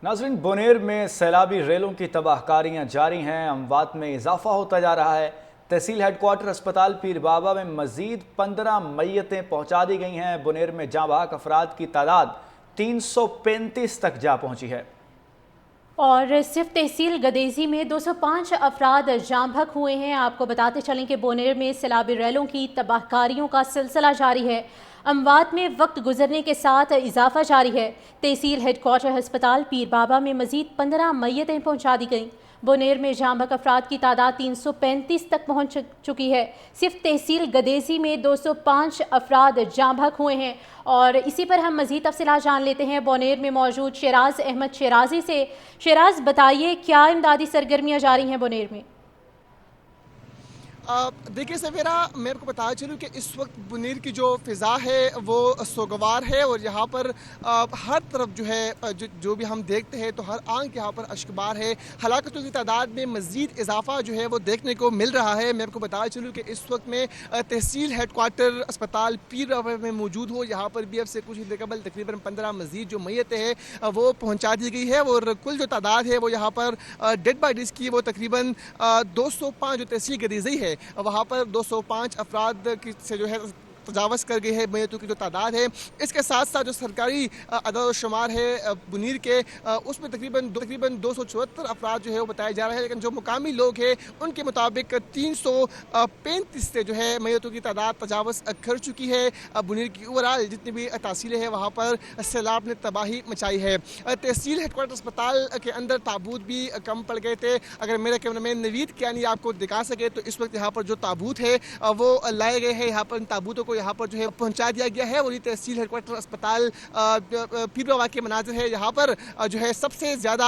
नाज़रीन, बोनेर में सैलाबी रेलों की तबाहकारियां जारी हैं। अमवात में इजाफा होता जा रहा है। तहसील हेडक्वार्टर अस्पताल पीर बाबा में मजीद 15 मैयतें पहुंचा दी गई हैं। बोनेर में जाँ बहक अफराद की तादाद 335 तक जा पहुंची है। और सिर्फ तहसील गदेजी में 205 अफराद जाँ बहक हुए हैं। आपको बताते चलें कि बोनेर में सैलाबी रेलों की तबाहकारियों का सिलसिला जारी है। अमवात में वक्त गुजरने के साथ इजाफा जारी है। तहसील हेडक्वार्टर अस्पताल पीर बाबा में मजीद 15 मैयतें पहुंचा दी गईं। बोनेर में जाँ बहक अफराद की तादाद 335 तक पहुंच चुकी है। सिर्फ तहसील गदेजी में 205 अफराद जाँ बहक हुए हैं। और इसी पर हम मजीद तफसीलात जान लेते हैं बोनेर में मौजूद शेराज अहमद शेराजी से। शेराज, बताइए क्या इमदादी सरगर्मियाँ जारी हैं बोनेर में? देखिए सवेरा, मैं आपको बताया चलूँ कि इस वक्त बुनेर की जो फ़िज़ा है वो सोगवार है और यहाँ पर हर तरफ जो है जो भी हम देखते हैं तो हर आंख यहाँ पर अश्कबार है। हलाकतों की तादाद में मज़ीद इजाफा जो है वो देखने को मिल रहा है। मैं आपको बताया चलूँ कि इस वक्त में तहसील हेडक्वार्टर अस्पताल पीर बाबा में मौजूद हो। यहाँ पर भी अब से कुछ ही देर कबल तकरीबन 15 मज़ीद जो मैयतें हैं वो पहुँचा दी गई है और कुल जो तादाद है वो यहाँ पर डेड बॉडीज़ की वो तकरीबन 205 जो तहसील गदीज़ी है वहाँ पर 205 अफराद की से जो है तजावज़ कर गई है मैयतों की जो तादाद है। इसके साथ साथ जो सरकारी अदद शुमार है बुनीर के उसमें तकरीबन 274 अफराद जो है वो बताया जा रहा है, लेकिन जो मुकामी लोग हैं उनके मुताबिक 335 से जो है मैयतों की तादाद तजावज़ कर चुकी है। बुनीर की ओवरऑल जितनी भी तहसीलें हैं वहाँ पर सैलाब ने तबाही मचाई है। तहसील हेडक्वार्टर अस्पताल के अंदर ताबूत भी कम पड़ गए थे। अगर मेरे कैमरामैन नवीद कियानी आपको दिखा सके तो इस वक्त यहाँ पर जो ताबूत है वो लाए गए हैं। यहाँ पर इन ताबूतों को यहाँ पर जो है पहुंचा दिया गया है और ये तहसील हेडक्वार्टर अस्पताल पीर बाबा के मनाजिर है। यहाँ पर जो है सबसे ज़्यादा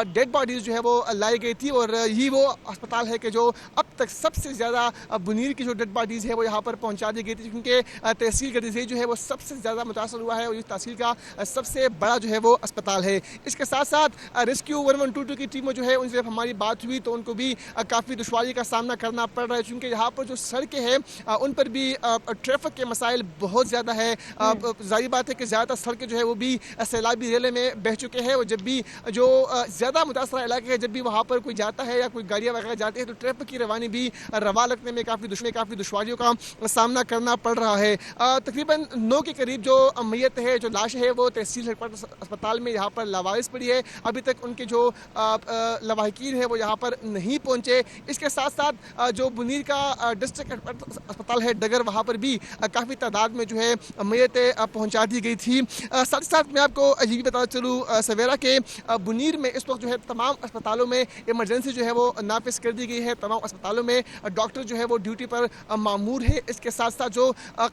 डेड बॉडीज़ जो है वो लाई गई थी और ये वो अस्पताल है कि जो अब तक सबसे ज़्यादा बुनीर की जो डेड बॉडीज़ है वो यहाँ पर पहुँचा दी गई थी, क्योंकि तहसील गदीज़ी जो है वो सबसे ज़्यादा मुतासर हुआ है और इस तहसील का सबसे बड़ा जो है वो अस्पताल है। इसके साथ साथ रेस्क्यू 1122 की टीमों जो है उनसे जब हमारी बात हुई तो उनको भी काफ़ी दुश्वारी का सामना करना पड़ रहा है, क्योंकि यहाँ पर जो सड़कें हैं उन पर भी ट्रैफिक के मसाइल बहुत ज़्यादा है। जाहिर बात है कि ज़्यादातर सड़कें जो है वो भी सैलाबी रेले में बह चुके हैं और जब भी जो ज़्यादा मुतासरा इलाके है जब भी वहाँ पर कोई जाता है या कोई गाड़ियाँ वगैरह जाती है तो ट्रैफिक की रवानी भी रवा लगने में काफ़ी दुश्वारियों का सामना करना पड़ रहा है। तकरीबन 9 के करीब जो मैयत है, जो लाश है वो तहसील हेडक्वार्टर अस्पताल में यहाँ पर लावारिस पड़ी है। अभी तक उनके जो लवाहिकीन है वो यहाँ पर नहीं पहुँचे। इसके साथ साथ जो बुनीर का डिस्ट्रिक्ट हेडक्वार्टर अस्पताल है डगर, वहाँ पर भी काफ़ी तादाद में जो है मैयतें पहुँचा दी गई थी। साथ ही साथ मैं आपको ये भी बताना चलूँ सवेरा के बुनीर में इस वक्त जो है तमाम अस्पतालों में इमरजेंसी जो है वो नाफिज कर दी गई है। तमाम अस्पतालों में डॉक्टर जो है वो ड्यूटी पर मामूर है। इसके साथ साथ जो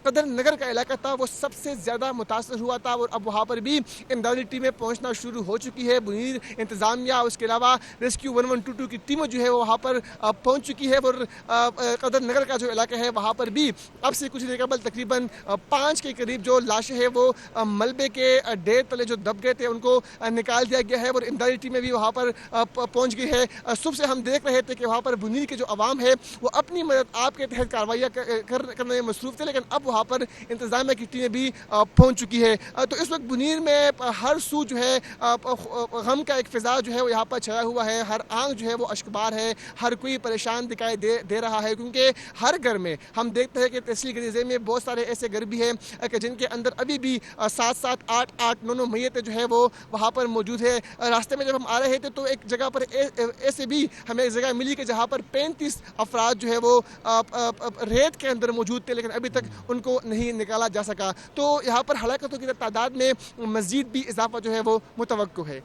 कदर नगर का इलाका था वो सबसे ज़्यादा मुतासर हुआ था और अब वहाँ पर भी इमदादी टीमें पहुँचना शुरू हो चुकी है। बुनीर इंतज़ामिया उसके अलावा रेस्क्यू 1122 की टीमें जो है वो वहाँ पर पहुँच चुकी है और कदर नगर का जो इलाका है वहाँ पर भी अब से कुछ देर कबल तकरीबन 5 के करीब जो लाशें हैं वो मलबे के ढेर तले जो दब गए थे उनको निकाल दिया गया है और इमदादी टीमें भी वहाँ पर पहुँच गई है। सुबह से हम देख रहे थे कि वहाँ पर बुनीर के जो अवाम है वो अपनी मदद आपके तहत कार्रवाइयाँ करने में मसरूफ़ थे, लेकिन अब वहाँ पर इंतज़ामिया की टीमें भी पहुँच चुकी है। तो इस वक्त बुनीर में हर सू जो है गम का एक फ़िज़ा जो है वो यहाँ पर छाया हुआ है। हर आंख जो है वो अश्कबार है, हर कोई परेशान दिखाई दे रहा है, क्योंकि हर घर में हम देखते हैं कि तहसील गदीज़ी में बहुत सारे ऐसे घर भी हैं कि जिनके अंदर अभी भी 7-7, 8-8, 9 मैयतें जो है वो वहाँ पर मौजूद है। रास्ते में जब हम आ रहे थे तो एक जगह पर ऐसे भी हमें एक जगह मिली कि जहाँ पर 35 अफराद जो है वो रेत के अंदर मौजूद थे, लेकिन अभी तक उनको नहीं निकाला जा सका। तो यहाँ पर हलाकतों की तादाद में मज़ीद भी इजाफा जो है वो मुतवक्को है।